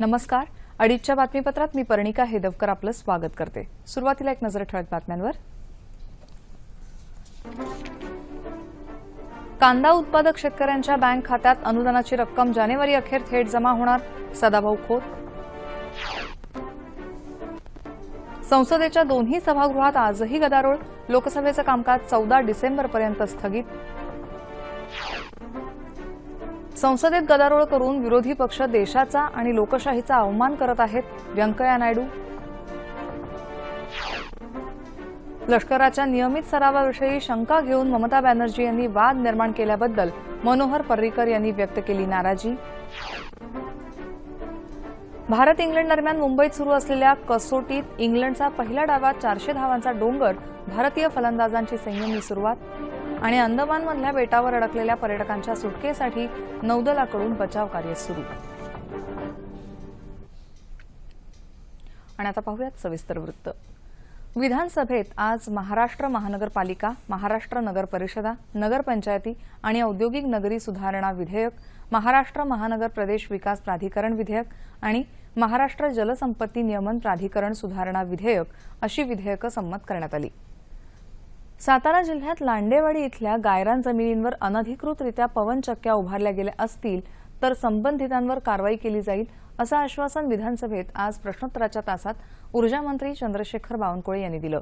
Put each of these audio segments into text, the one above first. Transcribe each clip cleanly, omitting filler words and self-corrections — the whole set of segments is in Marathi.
नमस्कार. अडीचच्या बातमीपत्रात मी पर्णिका हेदवकर आपलं स्वागत करते. सुरुवातीला एक नजर ठळक बातम्यांवर. कांदा उत्पादक शेतकऱ्यांच्या बँक खात्यात अनुदानाची रक्कम जानेवारी अखेर थेट जमा होणार, सदाभाऊ खोत. संसदेच्या दोन्ही सभागृहात आजही गदारोळ, लोकसभेचं कामकाज 14 डिसेंबरपर्यंत स्थगित. संसदेत गदारोळ करून विरोधी पक्ष देशाचा आणि लोकशाहीचा अवमान करत आहेत, व्यंकय्या नायडू. लष्कराच्या नियमित सरावाविषयी शंका घेऊन ममता बॅनर्जी यांनी वाद निर्माण केल्याबद्दल मनोहर पर्रीकर यांनी व्यक्त केली नाराजी. भारत इंग्लंड दरम्यान मुंबईत सुरू असलेल्या कसोटीत इंग्लंडचा पहिल्या डावात 400 धावांचा डोंगर, भारतीय फलंदाजांची संयमी सुरुवात. आणि अंदमानमधल्या बेटावर अडकलेल्या पर्यटकांच्या सुटकेसाठी नौदलाकडून बचाव कार्य सुरू. आणि आता पाहूयात सविस्तर वृत्त. विधानसभेत आज महाराष्ट्र महानगरपालिका, महाराष्ट्र नगर परिषदा, नगरपंचायती आणि औद्योगिक नगरी सुधारणा विधेयक, महाराष्ट्र महानगर प्रदेश विकास प्राधिकरण विधेयक आणि महाराष्ट्र जलसंपत्ती नियमन प्राधिकरण सुधारणा विधेयक अशी विधेयकं संमत करण्यात आली. सातारा जिल्ह्यात लांडेवाडी इथल्या गायरान जमिनींवर अनधिकृतरित्या पवनचक्क्या उभारल्या गेल्या असतील तर संबंधितांवर कारवाई केली जाईल, असं आश्वासन विधानसभेत आज प्रश्नोत्तराच्या तासात ऊर्जामंत्री चंद्रशेखर बावनकुळे यांनी दिलं.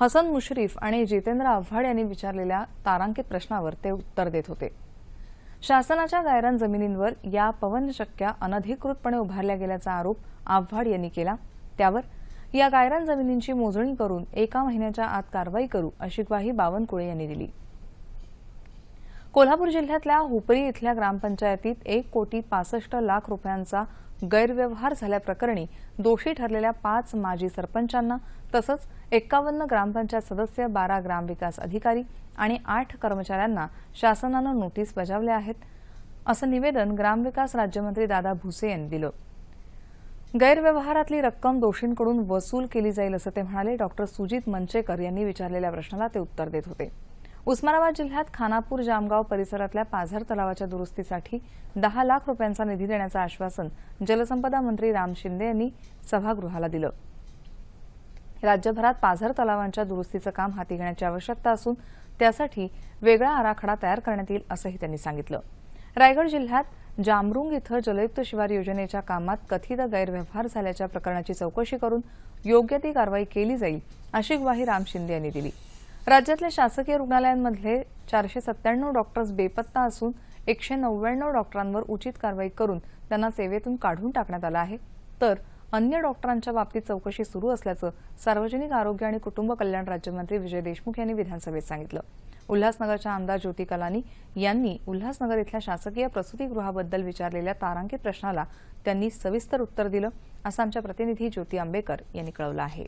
हसन मुश्रीफ आणि जितेंद्र आव्हाड यांनी विचारलेल्या तारांकित प्रश्नावर ते उत्तर देत होते. शासनाच्या गायरान जमिनींवर या पवनचक्क्या अनधिकृतपणे उभारल्या गेल्याचा आरोप आव्हाड यांनी केला. त्यावर या गायरान जमिनींची मोजणी करून 1 महिन्याच्या आत कारवाई करू, अशी ग्वाही बावनकुळे यांनी दिली. कोल्हापूर जिल्ह्यातल्या हुपरी इथल्या ग्रामपंचायतीत 1,65,00,000 रुपयांचा गैरव्यवहार झाल्याप्रकरणी दोषी ठरलेल्या 5 माजी सरपंचांना तसंच 51 ग्रामपंचायत सदस्य, 12 ग्रामविकास अधिकारी आणि 8 कर्मचाऱ्यांना शासनानं नोटीस बजावल्या आहेत, असं निवेदन ग्रामविकास राज्यमंत्री दादा भुसे यांनी दिलं. गैरव्यवहारातली रक्कम दोषींकडून वसूल केली जाईल, असं ते म्हणाले. डॉक्टर सुजित मंचेकर यांनी विचारलेल्या प्रश्नाला ते उत्तर देत होते. उस्मानाबाद जिल्ह्यात खानापूर जामगाव परिसरातल्या पाझर तलावाच्या दुरुस्तीसाठी 10 लाख रुपयांचा निधी देण्याचं आश्वासन जलसंपदा मंत्री राम शिंदे यांनी सभागृहाला दिलं. राज्यभरात पाझर तलावांच्या दुरुस्तीचं काम हाती घेण्याची आवश्यकता असून त्यासाठी वेगळा आराखडा तयार करण्यात येईल, असंही त्यांनी सांगितलं. रायगड जिल्ह्यात जामरुंग इथं जलयुक्त शिवार योजनेच्या कामात कथित गैरव्यवहार झाल्याच्या प्रकरणाची चौकशी करून योग्य ती कारवाई केली जाईल, अशी ग्वाही राम शिंदे यांनी दिली. राज्यातल्या शासकीय रुग्णालयांमधले 497 डॉक्टर्स बेपत्ता असून 199 डॉक्टरांवर उचित कारवाई करून त्यांना सेवेतून काढून टाकण्यात आलं आहे, तर अन्य डॉक्टरांच्या बाबतीत चौकशी सुरू असल्याचं सार्वजनिक आरोग्य आणि कुटुंब कल्याण राज्यमंत्री विजय देशमुख यांनी विधानसभेत सांगितलं. उल्हासनगरच्या आमदार ज्योती कलानी यांनी उल्हासनगर इथल्या शासकीय प्रसूतीगृहाबद्दल विचारलेल्या तारांकित प्रश्नाला त्यांनी सविस्तर उत्तर दिलं, असं आमच्या प्रतिनिधी ज्योती आंबेकर यांनी कळवलं आहे.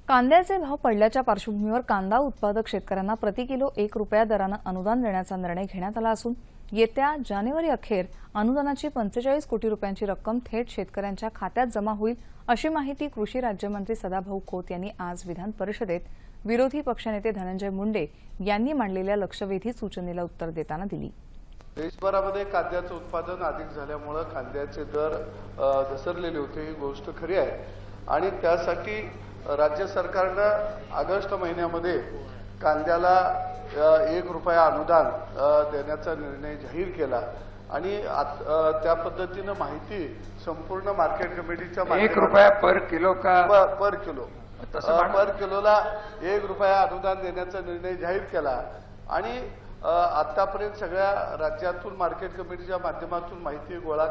कांद्याचे भाव पडल्याच्या पार्श्वभूमीवर कांदा उत्पादक शेतकऱ्यांना प्रति किलो 1 रुपया दरानं अनुदान देण्याचा निर्णय घेण्यात आला असून येत्या जानेवारी अखेर अनुदानाची 45 कोटी रुपयांची रक्कम थेट शेतकऱ्यांच्या खात्यात जमा होईल, अशी माहिती कृषी राज्यमंत्री सदाभाऊ खोत यांनी आज विधान परिषदेत विरोधी पक्षनेते धनंजय मुंडे यांनी मांडलेल्या लक्षवेधी सूचनेला उत्तर देताना दिली. देशभरामध्ये कांद्याचं उत्पादन अधिक झाल्यामुळे कांद्याचे दर घसरलेले होते, ही गोष्ट खरी आहे. आणि त्यासाठी राज्य सरकारनं ऑगस्ट महिन्यामध्ये कांद्याला 1 रुपया अनुदान देण्याचा निर्णय जाहीर केला आणि त्या पद्धतीनं माहिती संपूर्ण मार्केट कमिटीच्या 1 रुपया पर किलो का पर किलोला 1 रुपया अनुदान देण्याचा निर्णय जाहीर केला. आणि आतापर्यंत सगळ्या राज्यातून मार्केट कमिटीच्या माध्यमातून माहिती गोळा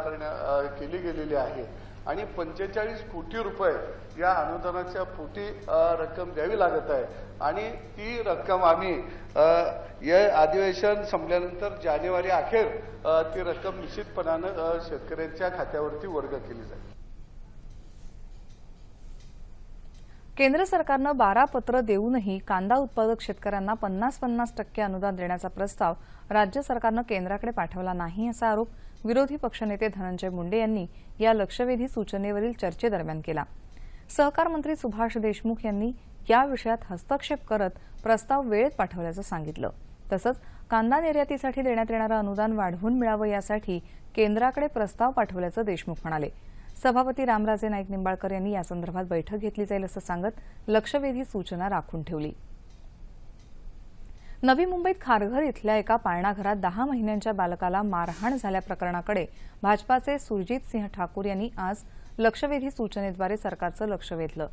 केली गेलेली आहे आणि 45 कोटी रुपये या अनुदानाच्या पोटी रक्कम द्यावी लागत आहे. आणि ती रक्कम आम्ही या अधिवेशन संपल्यानंतर जानेवारी अखेर ती रक्कम निश्चितपणानं शेतकऱ्यांच्या खात्यावरती वर्ग केली जाईल. केंद्र सरकारनं 12 पत्र देऊनही कांदा उत्पादक शेतकऱ्यांना 50% अनुदान देण्याचा प्रस्ताव राज्य सरकारनं केंद्राकडे पाठवला नाही असा आरोप विरोधी पक्षनेते धनंजय मुंडे यांनी या लक्षवेधी सूचनेवरील चर्चेदरम्यान केला। सहकार मंत्री सुभाष देशमुख यांनी या विषयात हस्तक्षेप करत प्रस्ताव वेळेत पाठवल्याचं सांगितलं। तसंच कांदा निर्यातीसाठी देण्यात येणारं अनुदान वाढवून मिळावं यासाठी केंद्राकडे प्रस्ताव पाठवल्याचं देशमुख म्हणाले। सभापती रामराजे नाईक निंबाळकर यांनी यासंदर्भात बैठक घेतली जाईल असं सांगत लक्षवेधी सूचना राखून ठेवली। नवी मुंबईत खारघर इथल्या एका पाळणाघरात 10 महिन्यांच्या बालकाला मारहाण झाल्या प्रकरणाकडे भाजपाचे सुरजित सिंह ठाकूर यांनी आज लक्षवेधी सूचनेद्वारे सरकारचं लक्ष वेधलं।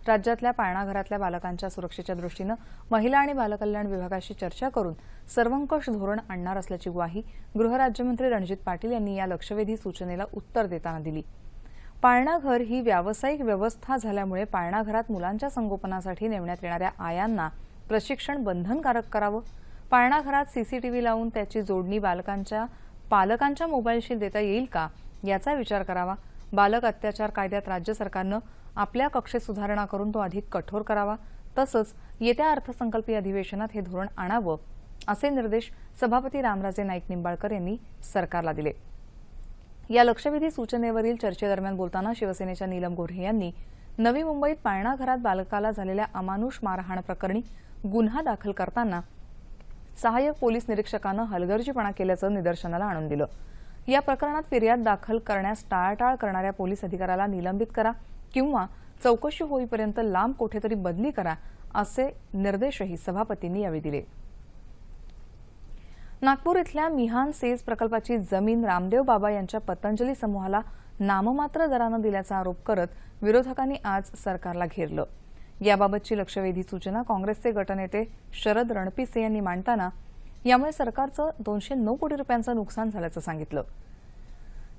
राज्यातल्या पाळणाघरातल्या बालकांच्या सुरक्षेच्या दृष्टीनं महिला आणि बालकल्याण विभागाशी चर्चा करून सर्वंकष धोरण आणणार असल्याची ग्वाही गृहराज्यमंत्री रणजित पाटील यांनी या लक्षवेधी सूचनेला उत्तर देताना दिली। पाळणाघर ही व्यावसायिक व्यवस्था झाल्यामुळे पाळणाघरात मुलांच्या संगोपनासाठी नेमण्यात येणाऱ्या आयांना प्रशिक्षण बंधनकारक करावं, पाळणाघरात सीसीटीव्ही लावून त्याची जोडणी पालकांच्या मोबाईलशी देता येईल का याचा विचार करावा, बालक अत्याचार कायद्यात राज्य सरकारनं आपल्या कक्षेत सुधारणा करून तो अधिक कठोर करावा, तसंच येत्या अर्थसंकल्पीय अधिवेशनात हे धोरण आणावं असे निर्देश सभापती रामराजे नाईक निंबाळकर यांनी सरकारला दिले। या लक्षवेधी सूचनेवरील चर्चेदरम्यान बोलताना शिवसेनेच्या नीलम गोऱ्हे यांनी नवी मुंबईत पाळणाघरात बालकाला झालेल्या अमानुष मारहाण प्रकरणी गुन्हा दाखल करताना सहाय्यक पोलीस निरीक्षकानं हलगर्जीपणा केल्याचं निदर्शनाला आणून दिलं। या प्रकरणात फिर्याद दाखल करण्यास टाळाटाळ करणाऱ्या पोलीस अधिकाऱ्याला निलंबित करा किंवा चौकशी होईपर्यंत लांब कुठेतरी बदली करा असे निर्देशही सभापतींनी यावेळी दिले। नागपूर इथल्या मिहान सेज प्रकल्पाची जमीन रामदेव बाबा यांच्या पतंजली समूहाला नाममात्र दरानं दिल्याचा आरोप करत विरोधकांनी आज सरकारला घेरलं। याबाबतची लक्षवेधी सूचना काँग्रेसचे गटनेते शरद रणपिसे यांनी मांडताना यामुळे सरकारचं 209 कोटी रुपयांचं नुकसान झाल्याचं सांगितलं।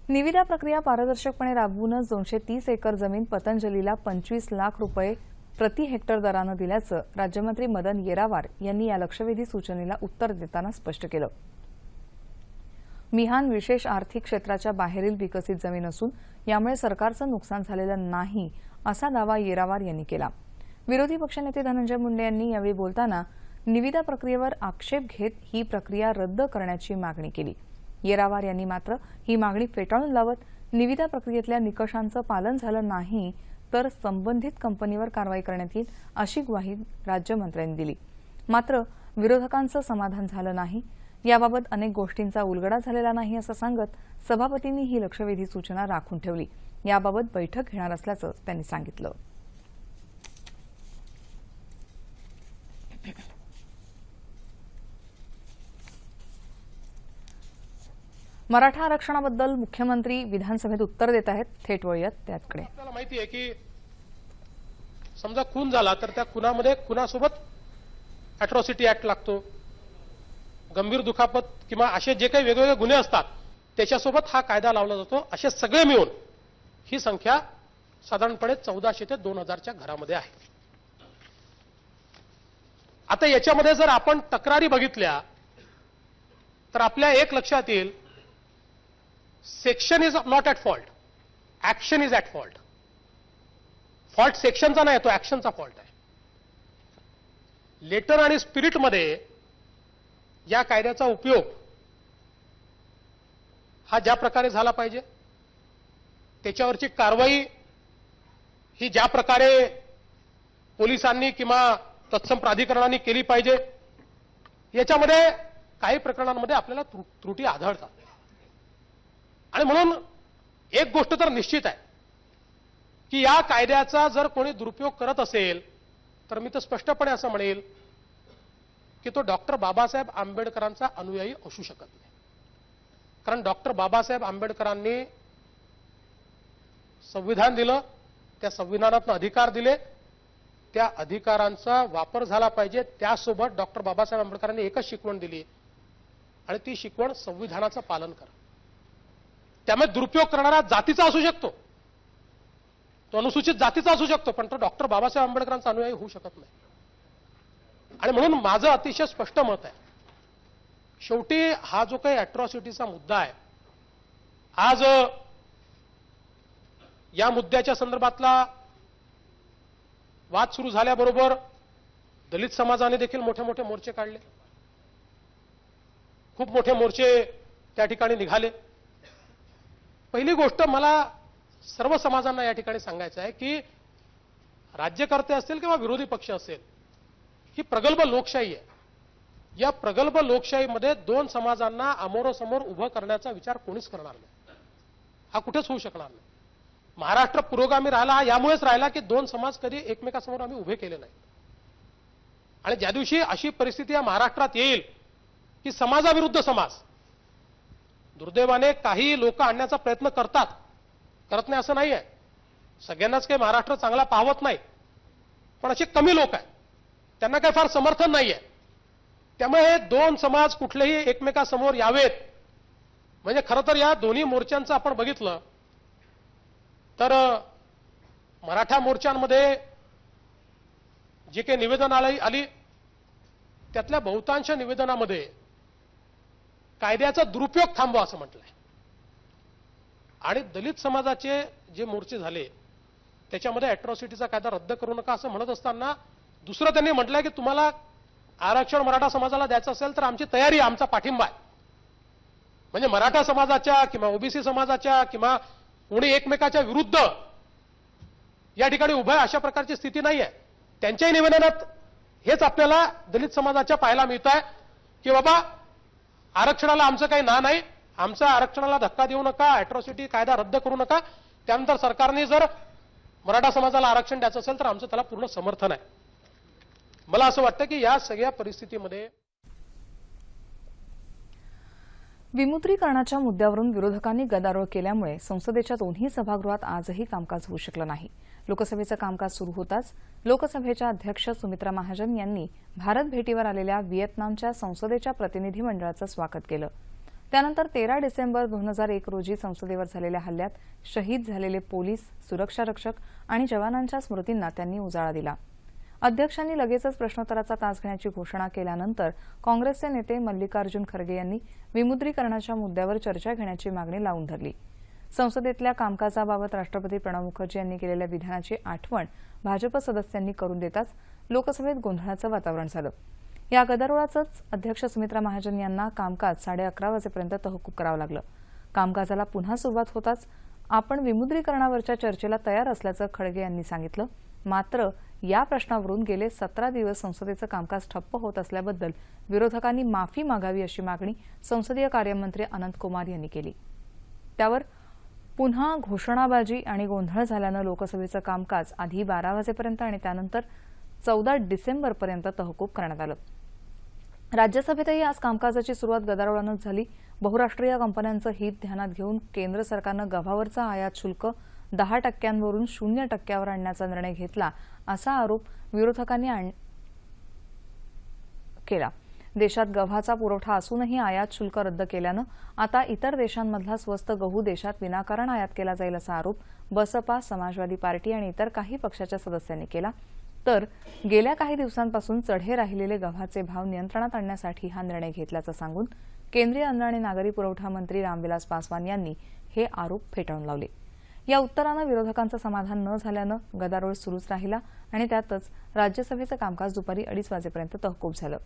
निविदा प्रक्रिया पारदर्शकपणे राबवूनच 230 एकर जमीन पतंजलीला 25 लाख रुपये प्रति हेक्टर दरानं दिल्याचं राज्यमंत्री मदन येरावार यांनी या लक्षवेधी सूचनेला उत्तर देताना स्पष्ट केलं। मिहान विशेष आर्थिक क्षेत्राच्या बाहेरील विकसित जमीन असून यामुळे सरकारचं नुकसान झालेलं नाही असा दावा येरावार यांनी केला। विरोधी पक्षनेते धनंजय मुंडे यांनी यावेळी बोलताना निविदा प्रक्रियेवर आक्षेप घेत ही प्रक्रिया रद्द करण्याची मागणी केली। येरावार यांनी मात्र ही मागणी फेटाळून लावत निविदा प्रक्रियेतल्या निकषांचं पालन झालं नाही तर संबंधित कंपनीवर कारवाई करण्यात येईल अशी ग्वाही राज्यमंत्र्यांनी दिली। मात्र विरोधकांचं समाधान झालं नाही, याबाबत अनेक गोष्टींचा उलगडा झालेला नाही असं सांगत सभापतींनी ही लक्षवेधी सूचना राखून ठेवली। याबाबत बैठक घेणार असल्याचं त्यांनी सांगितलं। मराठा आरक्षणाबद्दल मुख्यमंत्री विधानसभेत उत्तर देत आहेत। थेट वळूयात त्याकडे। आपल्याला माहिती आहे की समजा खून झाला तर त्या खुनामध्ये खुनासोबत अॅट्रॉसिटी ऍक्ट लागतो, गंभीर दुखापत किंवा असे जे काही वेगवेगळे गुन्हे असतात त्याच्यासोबत हा कायदा लावला जातो। असे सगळे मिळून ही संख्या साधारणपणे 1400 ते 2000च्या घरामध्ये आहे। आता याच्यामध्ये जर आपण तक्रारी बघितल्या तर आपल्या एक लक्षात येईल, section is not at fault, action is at fault. Fault सेक्शनचा नाही, तो ऍक्शनचा फॉल्ट आहे। लेटर आणि स्पिरिटमध्ये या कायद्याचा उपयोग हा ज्या प्रकारे झाला पाहिजे, त्याच्यावरची कारवाई ही ज्या प्रकारे पोलिसांनी किंवा तत्सम प्राधिकरणांनी केली पाहिजे, याच्यामध्ये काही प्रकरणांमध्ये आपल्याला त्रुटी आढळतात। आणि म्हणून एक गोष्ट तर निश्चित आहे की या कायद्याचा जर कोणी दुरुपयोग करत असेल तर मी तर स्पष्टपणे असं म्हणेल की तो डॉक्टर बाबासाहेब आंबेडकरांचा अनुयायी असू शकत नाही। कारण डॉक्टर बाबासाहेब आंबेडकरांनी संविधान दिलं, त्या संविधानातून अधिकार दिले, त्या अधिकारांचा वापर झाला पाहिजे। त्यासोबत डॉक्टर बाबासाहेब आंबेडकरांनी एकच शिकवण दिली आणि ती शिकवण संविधानाचं पालन करा। त्यामुळे दुरुपयोग करणारा जातीचा असू शकतो, तो अनुसूचित जातीचा असू शकतो, पण तो डॉक्टर बाबासाहेब आंबेडकरांचा अनुयायी होऊ शकत नाही। आणि म्हणून माझं अतिशय स्पष्ट मत आहे, शेवटी हा जो काही अॅट्रॉसिटीचा मुद्दा आहे, आज या मुद्द्याच्या संदर्भातला वाद सुरू झाल्याबरोबर दलित समाजाने देखील मोठे मोठे मोर्चे काढले, खूप मोठे मोर्चे त्या ठिकाणी निघाले. पहिली गोष्ट मला सर्व समाजांना या ठिकाणी सांगायचं आहे की राज्यकर्ते असतील किंवा विरोधी पक्ष असेल, ही प्रगल्भ लोकशाही आहे. या प्रगल्भ लोकशाहीमध्ये दोन समाजांना अमोरासमोर उभं करण्याचा विचार कोणीच करणार नाही, हा कुठेच होऊ शकणार नाही. महाराष्ट्र पुरोगामी राहिला यामुळेच राहिला की दोन समाज कधी एकमेकासमोर आम्ही उभे केले नाही. आणि ज्या दिवशी अशी परिस्थिती या महाराष्ट्रात येईल की समाजाविरुद्ध समाज, दुर्दैवाने काही लोक आणण्याचा प्रयत्न करत नाही असं नाही आहे, सगळ्यांनाच काही महाराष्ट्र चांगला पाहत नाही, पण असे कमी लोक आहेत, त्यांना काही फार समर्थन नाही आहे. त्यामुळे हे दोन समाज कुठलेही एकमेकासमोर यावेत. म्हणजे खरं तर या दोन्ही मोर्चांचं आपण बघितलं तर मराठा मोर्चांमध्ये जे काही निवेदन आली त्यातल्या बहुतांश निवेदनामध्ये कायद्याचा दुरुपयोग थांबवा असं म्हटलंय. आणि दलित समाजाचे जे मोर्चे झाले त्याच्यामध्ये अॅट्रॉसिटीचा कायदा रद्द करू नका असं म्हणत असताना दुसरं त्यांनी म्हटलंय की तुम्हाला आरक्षण मराठा समाजाला द्यायचं असेल तर आमची तयारी, आमचा पाठिंबा आहे. म्हणजे मराठा समाजाच्या किंवा ओबीसी समाजाच्या किंवा कोणी एकमेकाच्या विरुद्ध या ठिकाणी उभं आहे अशा प्रकारची स्थिती नाही आहे. त्यांच्याही निवेदनात हेच आपल्याला दलित समाजाच्या पाहायला मिळत आहे की बाबा आरक्षणाला आमचं काही ना नाही, आमच्या आरक्षणाला धक्का देऊ नका, अॅट्रॉसिटी कायदा रद्द करू नका. त्यानंतर सरकारने जर मराठा समाजाला आरक्षण द्यायचं असेल तर आमचं त्याला पूर्ण समर्थन आहे. मला असं वाटतं की या सगळ्या परिस्थितीमध्ये विमुद्रीकरणाच्या मुद्द्यावरून विरोधकांनी गदारोळ केल्यामुळे संसदेच्या दोन्ही सभागृहात आजही कामकाज होऊ शकलं नाही. लोकसभेचं कामकाज सुरू होताच लोकसभेच्या अध्यक्ष सुमित्रा महाजन यांनी भारत भेटीवर आलेल्या व्हिएतनामच्या संसदेच्या प्रतिनिधी मंडळाचं स्वागत केलं. त्यानंतर 13 डिसेंबर 2001 रोजी संसदेवर झालेल्या हल्ल्यात शहीद झालेले पोलीस, सुरक्षारक्षक आणि जवानांच्या स्मृतींना त्यांनी उजाळा दिला. अध्यक्षांनी लगेचच प्रश्नोत्तराचा तास घेण्याची घोषणा केल्यानंतर काँग्रेसचे नेते मल्लिकार्जुन खरगे यांनी विमुद्रीकरणाच्या मुद्द्यावर चर्चा घेण्याची मागणी लावून धरली. संसदेतल्या कामकाजाबाबत राष्ट्रपती प्रणव मुखर्जी यांनी केलेल्या विधानाची आठवण भाजप सदस्यांनी करून देताच लोकसभेत गोंधळाचं वातावरण झालं. या गदारोळाचंच अध्यक्ष सुमित्रा महाजन यांना कामकाज 11:30 वाजेपर्यंत तहकूब करावं लागलं. कामकाजाला पुन्हा सुरुवात होताच आपण विमुद्रीकरणावरच्या चर्चेला तयार असल्याचं खडगे यांनी सांगितलं. मात्र या प्रश्नावरून गेले 17 दिवस संसदेचं कामकाज ठप्प होत असल्याबद्दल विरोधकांनी माफी मागावी अशी मागणी संसदीय कार्यमंत्री अनंत कुमार यांनी केली. त्यावर पुन्हा घोषणाबाजी आणि गोंधळ झाल्यानं लोकसभेचं कामकाज आधी 12 वाजेपर्यंत आणि त्यानंतर 14 डिसेंबरपर्यंत तहकूब करण्यात आलं. राज्यसभेतही आज कामकाजाची सुरुवात गदारोळानंच झाली. बहुराष्ट्रीय कंपन्यांचं हित ध्यानात घेऊन केंद्र सरकारनं गव्हावरचं आयात शुल्क 10% 0% आणण्याचा निर्णय घेतला असा आरोप विरोधकांनी केला. देशात गव्हाचा पुरवठा असूनही आयात शुल्क रद्द केल्यानं आता इतर देशांमधला स्वस्त गहू देशात विनाकारण आयात केला जाईल असा आरोप बसपा, समाजवादी पार्टी आणि इतर काही पक्षाच्या सदस्यांनी केला. तर गेल्या काही दिवसांपासून चढे राहिलेले गव्हाचे भाव नियंत्रणात आणण्यासाठी हा निर्णय घेतल्याचं सांगून केंद्रीय अन्न आणि नागरी पुरवठा मंत्री रामविलास पासवान यांनी हे आरोप फेटाळून लावले. या उत्तरानं विरोधकांचं समाधान न झाल्यानं गदारोळ सुरूच राहिला आणि त्यातच राज्यसभेचं कामकाज दुपारी 2:30 वाजेपर्यंत तहकूब झालं.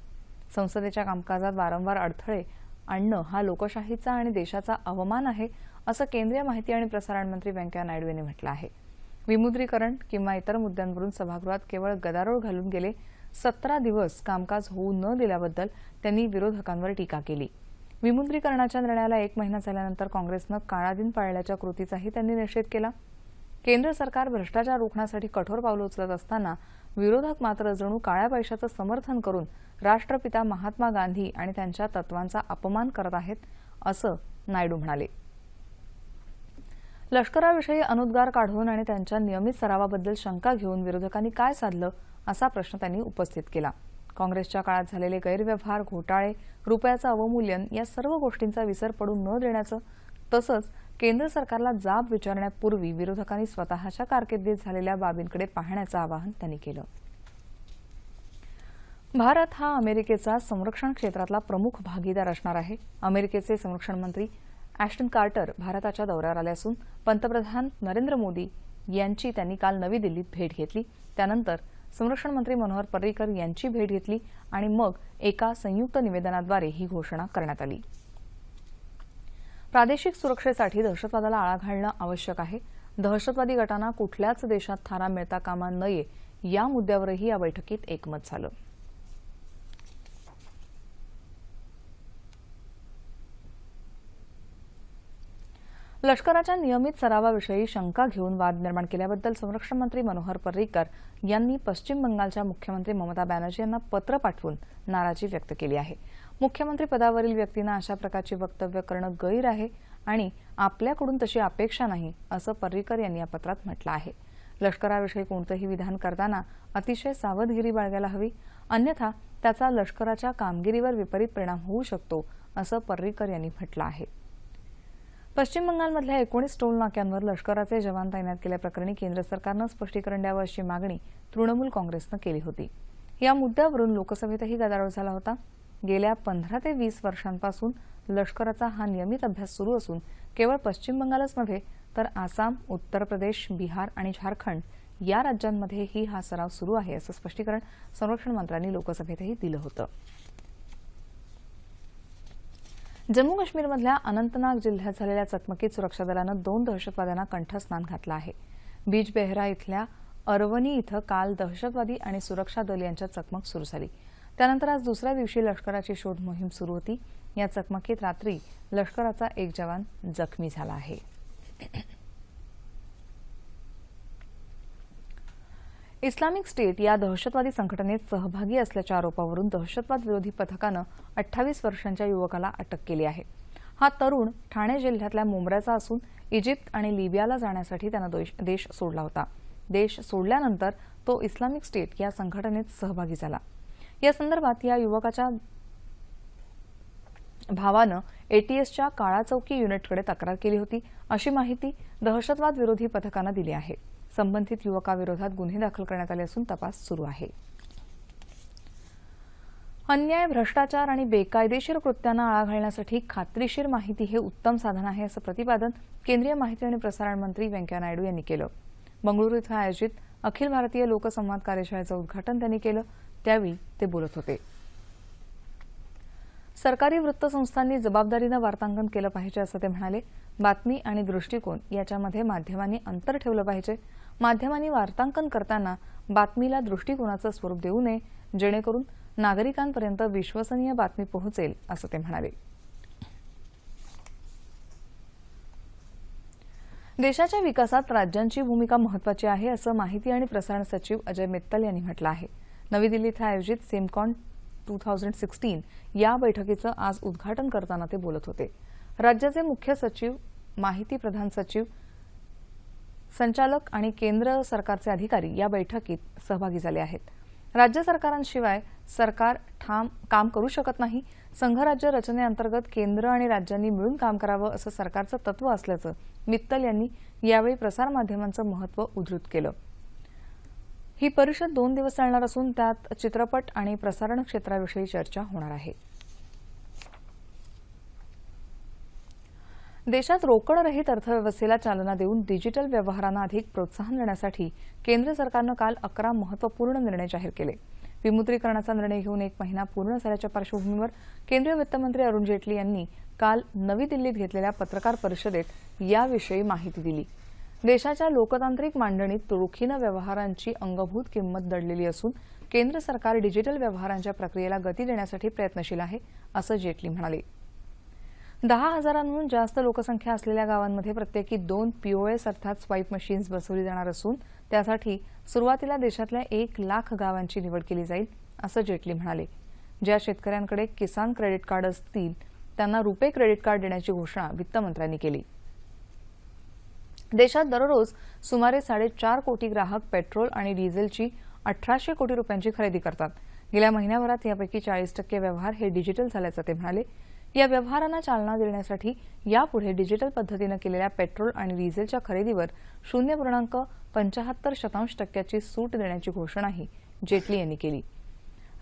संसदेच्या कामकाजात वारंवार अडथळे आणणं हा लोकशाहीचा आणि देशाचा अवमान आहे असं केंद्रीय माहिती आणि प्रसारण मंत्री व्यंकय्या नायडू यांनी म्हटलं आहे. विमुद्रीकरण किंवा इतर मुद्द्यांवरून सभागृहात केवळ गदारोळ घालून गेले 17 दिवस कामकाज होऊ न दिल्याबद्दल त्यांनी विरोधकांवर टीका केली. विमुद्रीकरणाच्या निर्णयाला 1 महिना झाल्यानंतर काँग्रेसनं काळा दिन पाळल्याच्या कृतीचाही त्यांनी निषेध केला. केंद्र सरकार भ्रष्टाचार रोखण्यासाठी कठोर पावलं उचलत असताना विरोधक मात्र जणू काळ्या पैशाचं समर्थन करून राष्ट्रपिता महात्मा गांधी आणि त्यांच्या तत्वांचा अपमान करत आहेत असं नायडू म्हणाले. लष्कराविषयी अनुद्गार काढून आणि त्यांच्या नियमित सरावाबद्दल शंका घेऊन विरोधकांनी काय साधलं असा प्रश्न त्यांनी उपस्थित केला. काँग्रेसच्या काळात झालेले गैरव्यवहार, घोटाळे, रुपयाचं अवमूल्यन या सर्व गोष्टींचा विसर पडू न देण्याचं तसंच केंद्र सरकारला जाब विचारण्यापूर्वी विरोधकांनी स्वतःच्या कारकिर्दीत झालेल्या बाबींकडे पाहण्याचं आवाहन त्यांनी केलं. भारत हा अमेरिकेचा संरक्षण क्षेत्रातला प्रमुख भागीदार असणार आहे. अमेरिकेचे संरक्षण मंत्री ॲश्टन कार्टर भारताच्या दौऱ्यावर आले असून पंतप्रधान नरेंद्र मोदी यांची त्यांनी काल नवी दिल्लीत भेट घेतली। त्यानंतर संरक्षण मंत्री मनोहर पर्रिकर यांची भेट घेतली आणि मग एका संयुक्त निवेदनाद्वारे ही घोषणा करण्यात आली। प्रादेशिक सुरक्षेसाठी दहशतवादाला आळा घालणं आवश्यक आहे। दहशतवादी गटांना कुठल्याच देशात थारा मिळता कामा नये या मुद्द्यावरही या बैठकीत एकमत झालं। लष्कराच्या नियमित सरावाविषयी शंका घेऊन वाद निर्माण केल्याबद्दल संरक्षण मंत्री मनोहर पर्रिकर यांनी पश्चिम बंगालच्या मुख्यमंत्री ममता बॅनर्जी यांना पत्र पाठवून नाराजी व्यक्त केली आहे। मुख्यमंत्री पदावरील व्यक्तींना अशा प्रकारची वक्तव्य करणं गैर आहे आणि आपल्याकडून तशी अपेक्षा नाही, असं पर्रिकर यांनी या पत्रात म्हटलं आहे। लष्कराविषयी कोणतेही विधान करताना अतिशय सावधगिरी बाळगायला हवी, अन्यथा त्याचा लष्कराच्या कामगिरीवर विपरीत परिणाम होऊ शकतो, असं पर्रिकर यांनी म्हटलं आहे। पश्चिम बंगालमधल्या 19 टोल नाक्यांवर लष्कराचे जवान तैनात केल्याप्रकरणी केंद्र सरकारनं स्पष्टीकरण द्यावं अशी मागणी तृणमूल काँग्रेसनं केली होती। या मुद्द्यावरून लोकसभेतही गदारोळ झाला होता। गेल्या 15 ते 20 वर्षांपासून लष्कराचा हा नियमित अभ्यास सुरू असून केवळ पश्चिम बंगालच नव्हे तर आसाम, उत्तर प्रदेश, बिहार आणि झारखंड या राज्यांमध्येही हा सराव सुरू आहे, असं स्पष्टीकरण संरक्षण मंत्र्यांनी लोकसभेतही दिलं होतं। जम्मू काश्मीरमधल्या अनंतनाग जिल्ह्यात झालेल्या चकमकीत सुरक्षा दलानं 2 दहशतवाद्यांना कंठस्नान घातलं आहे। बीजबेहरा इथल्या अरवनी इथं काल दहशतवादी आणि सुरक्षा दल यांच्यात चकमक सुरू झाली। त्यानंतर आज दुसऱ्या दिवशी लष्कराची शोध मोहीम सुरू होती। या चकमकीत रात्री लष्कराचा एक जवान जखमी झाला आहे। इस्लामिक स्टेट या दहशतवादी संघटनेत सहभागी असल्याच्या आरोपावरून दहशतवाद विरोधी पथकानं 28 वर्षांच्या युवकाला अटक केली आहे। हा तरुण ठाणे जिल्ह्यातल्या मुंब्र्याचा असून इजिप्त आणि लिबियाला जाण्यासाठी त्यानं देश सोडला होता। देश सोडल्यानंतर तो इस्लामिक स्टेट या संघटनेत सहभागी झाला। या संदर्भात या युवकाच्या भावानं एटीएसच्या काळा चौकी युनिटकडे तक्रार केली होती, अशी माहिती दहशतवाद विरोधी पथकानं दिली आहे। संबंधित युवकाविरोधात गुन्हे दाखल करण्यात आले असून तपास सुरू आहे। अन्याय, भ्रष्टाचार आणि बेकायदेशीर कृत्यांना आळा घालण्यासाठी खात्रीशीर माहिती हे उत्तम साधन आहे, असं प्रतिपादन केंद्रीय माहिती आणि प्रसारण मंत्री व्यंकय्या नायडू यांनी केलं। बंगळुरू इथं आयोजित अखिल भारतीय लोकसंवाद कार्यशाळेचं उद्घाटन त्यांनी केलं, त्यावेळी ते बोलत होते। सरकारी वृत्तसंस्थांनी जबाबदारीनं वार्तांकन केलं पाहिजे, असं ते म्हणाले। बातमी आणि दृष्टिकोन याच्यामध्ये माध्यमांनी अंतर ठेवलं पाहिजे। माध्यमांनी वार्तांकन करताना बातमीला दृष्टिकोनाचं स्वरूप देऊ नये, जेणेकरून नागरिकांपर्यंत विश्वसनीय बातमी पोहोचेल, असं ते म्हणाले। देशाच्या विकासात राज्यांची भूमिका महत्त्वाची आहे, असं माहिती आणि प्रसारण सचिव अजय मित्तल यांनी म्हटलं आहे। नवी दिल्लीत आयोजित सिमकॉन 2016 या बैठकीचं आज उद्घाटन करताना ते बोलत होते। राज्याचे मुख्य सचिव, माहिती प्रधान सचिव, संचालक आणि केंद्र सरकारचे अधिकारी या बैठकीत सहभागी झाले आहेत। राज्य सरकारांशिवाय सरकार ठाम काम करू शकत नाही। संघराज्य रचनेअंतर्गत केंद्र आणि राज्यांनी मिळून काम करावं, असं सरकारचं तत्व असल्याचं मित्तल यांनी यावेळी प्रसारमाध्यमांचं महत्त्व उद्धृत केलं। ही परिषद 2 दिवस चालणार असून त्यात चित्रपट आणि प्रसारण क्षेत्राविषयी चर्चा होणार आहे। देशात रोकडरहित अर्थव्यवस्थेला चालना देऊन डिजिटल व्यवहारांना अधिक प्रोत्साहन देण्यासाठी केंद्र सरकारनं काल 11 महत्त्वपूर्ण निर्णय जाहीर केले। विमुद्रीकरणाचा निर्णय घेऊन 1 महिना पूर्ण झाल्याच्या पार्श्वभूमीवर केंद्रीय वित्तमंत्री अरुण जेटली यांनी काल नवी दिल्लीत घेतलेल्या पत्रकार परिषदेत याविषयी माहिती दिली। देशाच्या लोकतांत्रिक मांडणीत रोखीनं व्यवहारांची अंगभूत किंमत दडलेली असून केंद्र सरकार डिजिटल व्यवहारांच्या प्रक्रियेला गती देण्यासाठी प्रयत्नशील आहे, असं जेटली म्हणाले। 10,000हून जास्त लोकसंख्या असलेल्या गावांमध्ये प्रत्येकी 2 पीओएस अर्थात स्वाईप मशीन्स बसवली जाणार असून त्यासाठी सुरुवातीला देशातल्या 1 लाख गावांची निवड केली जाईल, असं जेटली म्हणाले। ज्या शेतकऱ्यांकडे किसान क्रेडिट कार्ड असतील त्यांना रुपे क्रेडिट कार्ड देण्याची घोषणा वित्तमंत्र्यांनी केली। देशात दररोज सुमारे 4.5 कोटी ग्राहक पेट्रोल आणि डिझेलची 1800 कोटी रुपयांची खरेदी करतात। गेल्या महिन्याभरात यापैकी 40% व्यवहार हे डिजिटल झाल्याचं ते म्हणाले। या व्यवहारांना चालना देण्यासाठी यापुढे डिजिटल पद्धतीनं केलेल्या पेट्रोल आणि डिझेलच्या खरेदीवर 0.75% सूट देण्याची घोषणाही जेटली यांनी केली।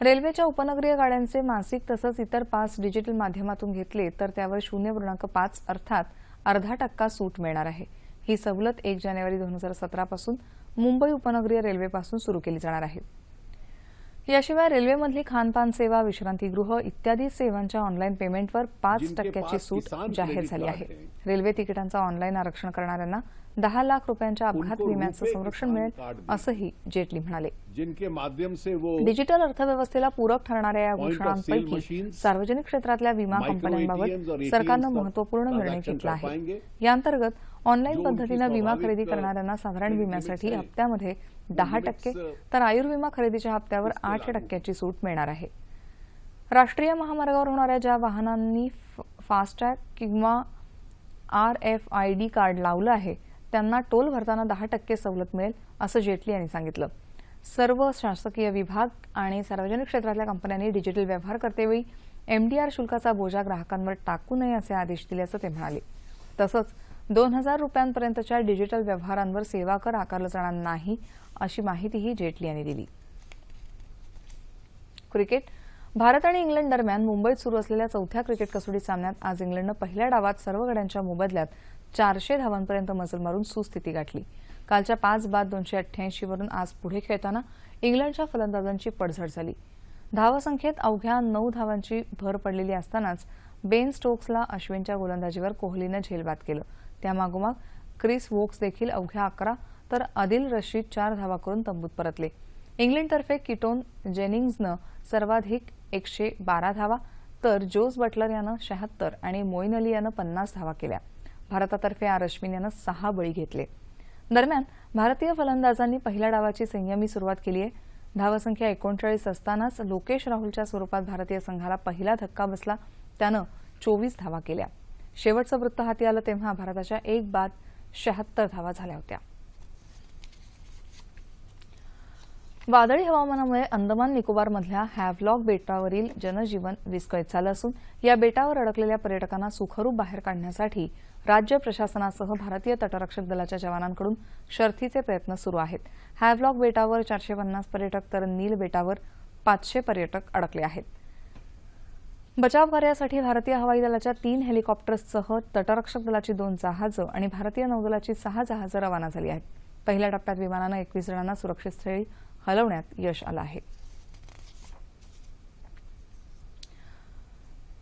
रेल्वेच्या उपनगरीय गाड्यांचे मासिक तसंच इतर पास डिजिटल माध्यमातून घेतले तर त्यावर 0.5 अर्थात 0.5% सूट मिळणार आहे। ही सवलत 1 जानेवारी 2017 पासून मुंबई उपनगरीय रेल्वेपासून सुरू केली जाणार आहे. याशिवाय रेल्वेमधली खानपान सेवा, विश्रांतीगृह इत्यादी सेवांच्या ऑनलाईन पेमेंटवर 5% सूट जाहीर झाली आहे. रेल्वे तिकिटांचं ऑनलाईन आरक्षण करणाऱ्यांना 10 लाख रुपयांच्या अपघात विम्याचं संरक्षण मिळेल असंही जेटली म्हणाले. डिजिटल अर्थव्यवस्थेला पूरक ठरणाऱ्या या घोषणांपैकी सार्वजनिक क्षेत्रातल्या विमा कंपन्यांबाबत सरकारनं महत्वपूर्ण निर्णय घेतला आहे. याअंतर्गत ऑनलाईन पद्धतीनं विमा खरेदी करणाऱ्यांना साधारण विम्यासाठी हप्त्यामध्ये 10% तर आयुर्विमा खरेदीच्या हप्त्यावर 8% सूट मिळणार आहे. राष्ट्रीय महामार्गावर होणाऱ्या ज्या वाहनांनी फास्टॅग किंवा RFID कार्ड लावलं आहे त्यांना टोल भरताना 10% सवलत मिळेल असं जेटली यांनी सांगितलं. सर्व शासकीय विभाग आणि सार्वजनिक क्षेत्रातल्या कंपन्यांनी डिजिटल व्यवहार करतेवेळी MDR शुल्काचा बोजा ग्राहकांवर टाकू नये असे आदेश दिल्याचं ते म्हणाले. तसंच 2000 रुपयांपर्यंतच्या डिजिटल व्यवहारांवर सेवा कर आकारला जाणार नाही अशी माहितीही जेटली यांनी दिली. क्रिकेट. भारत आणि इंग्लंड दरम्यान मुंबईत सुरू असलेल्या 4थ्या क्रिकेट कसोटी सामन्यात आज इंग्लंडनं पहिल्या डावात सर्व गड्यांच्या मोबदल्यात 400 धावांपर्यंत मजल मारून सुस्थिती गाठली. कालच्या 5 बाद 288 वरून आज पुढे खेळताना इंग्लंडच्या फलंदाजांची पडझड झाली. धावसंख्येत अवघ्या 9 धावांची भर पडलेली असतानाच बेन स्टोक्सला अश्विनच्या गोलंदाजीवर कोहलीनं झेलबाद केलं. त्यामागोमाग क्रिस वोक्स देखील अवघ्या 11 तर आदिल रशीद 4 धावा करून तंबूत परतले. इंग्लंडतर्फे किटोन जेनिंग्जनं सर्वाधिक 112 धावा तर जोस बटलर यानं 76 आणि मोईन अली यानं 50 धावा केल्या. भारतातर्फे आर अश्विन यानं 6 बळी घेतले. दरम्यान भारतीय फलंदाजांनी पहिल्या डावाची संयमी सुरुवात केली आहे. धावसंख्या 39 असतानाच लोकेश राहुलच्या स्वरूपात भारतीय संघाला पहिला धक्का बसला. त्यानं 24 धावा केल्या. शेवटचं वृत्त हाती आलं तेव्हा भारताच्या 1 बाद 76 धावा झाल्या होत्या. वादळी हवामानामुळे अंदमान निकोबारमधल्या हॅव्लॉक बेटावरील जनजीवन विस्कळीत झालं असून या बेटावर अडकलेल्या पर्यटकांना सुखरूप बाहेर काढण्यासाठी राज्य प्रशासनासह भारतीय तटरक्षक दलाच्या जवानांकडून शर्थीचे प्रयत्न सुरू आहेत. हॅव्लॉक बेटावर 450 पर्यटक तर नील बेटावर 500 पर्यटक अडकले आहेत. बचाव कार्यासाठी भारतीय हवाई दलाच्या 3 हेलिकॉप्टर्ससह तटरक्षक दलाची 2 जहाजं आणि भारतीय नौदलाची 6 जहाजं रवाना झाली आहेत. पहिल्या टप्प्यात विमानानं 21 जणांना सुरक्षित स्थळी हलवण्यात यश आलं आहे.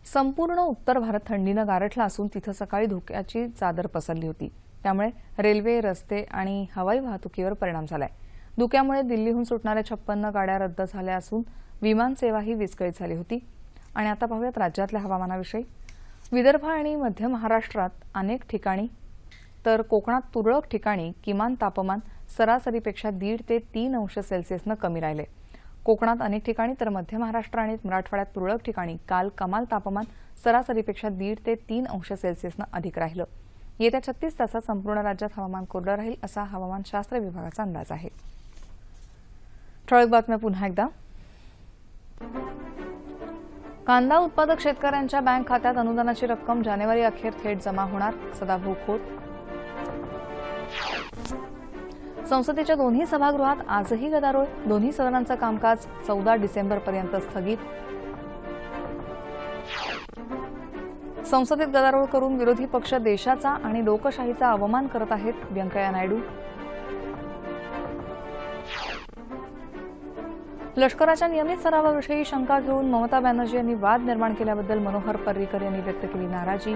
संपूर्ण उत्तर भारत थंडीनं गारठला असून तिथं सकाळी धुक्याची चादर पसरली होती. त्यामुळे रेल्वे, रस्ते आणि हवाई वाहतुकीवर परिणाम झालाय. धुक्यामुळे दिल्लीहून सुटणाऱ्या 56 गाड्या रद्द झाल्या असून विमान सेवाही विस्कळीत झाली होती. आणि आता पाहूयात राज्यातल्या हवामानाविषयी. विदर्भ आणि मध्य महाराष्ट्रात अनेक ठिकाणी तर कोकणात तुरळक ठिकाणी किमान तापमान सरासरीपेक्षा 1.5 ते 3 अंश सेल्सिअसनं कमी राहिले. कोकणात अनेक ठिकाणी तर मध्य महाराष्ट्र आणि मराठवाड्यात तुरळक ठिकाणी काल कमाल तापमान सरासरीपेक्षा 1.5 ते 3 अंश सेल्सिअसनं अधिक राहिलं. येत्या 36 तासात संपूर्ण राज्यात हवामान कोरडं राहील असा हवामानशास्त्र विभागाचा अंदाज आहे. ठळक बातम्या पुन्हा एकदा. कांदा उत्पादक शेतकऱ्यांच्या बँक खात्यात अनुदानाची रक्कम जानेवारी अखेर थेट जमा होणार, सदाभाऊ खोत. संसदेच्या दोन्ही सभागृहात आजही गदारोळ, दोन्ही सदनांचं कामकाज 14 डिसेंबरपर्यंत स्थगित. संसदेत गदारोळ करून विरोधी पक्ष देशाचा आणि लोकशाहीचा अवमान करत आहेत, व्यंकय्या नायडू. लष्कराच्या नियमित सरावाविषयी शंका घेऊन ममता बॅनर्जी यांनी वाद निर्माण केल्याबद्दल मनोहर पर्रीकर यांनी व्यक्त केली नाराजी.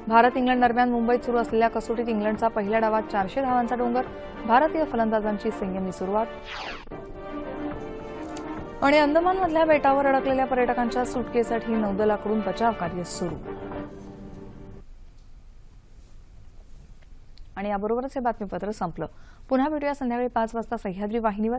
भारत इंग्लंड दरम्यान मुंबईत सुरू असलेल्या कसोटीत इंग्लंडचा पहिल्या डावात 400 धावांचा डोंगर, भारतीय फलंदाजांची संयमी सुरुवात. आणि अंदमानमधल्या बेटावर अडकलेल्या पर्यटकांच्या सुटकेसाठी नौदलाकडून बचाव कार्य सुरू. आणि याबरोबरच हे बातमीपत्र संपलं. पुन्हा भेटूया संध्याकाळी 5 वाजता सह्याद्री वाहिनीवर.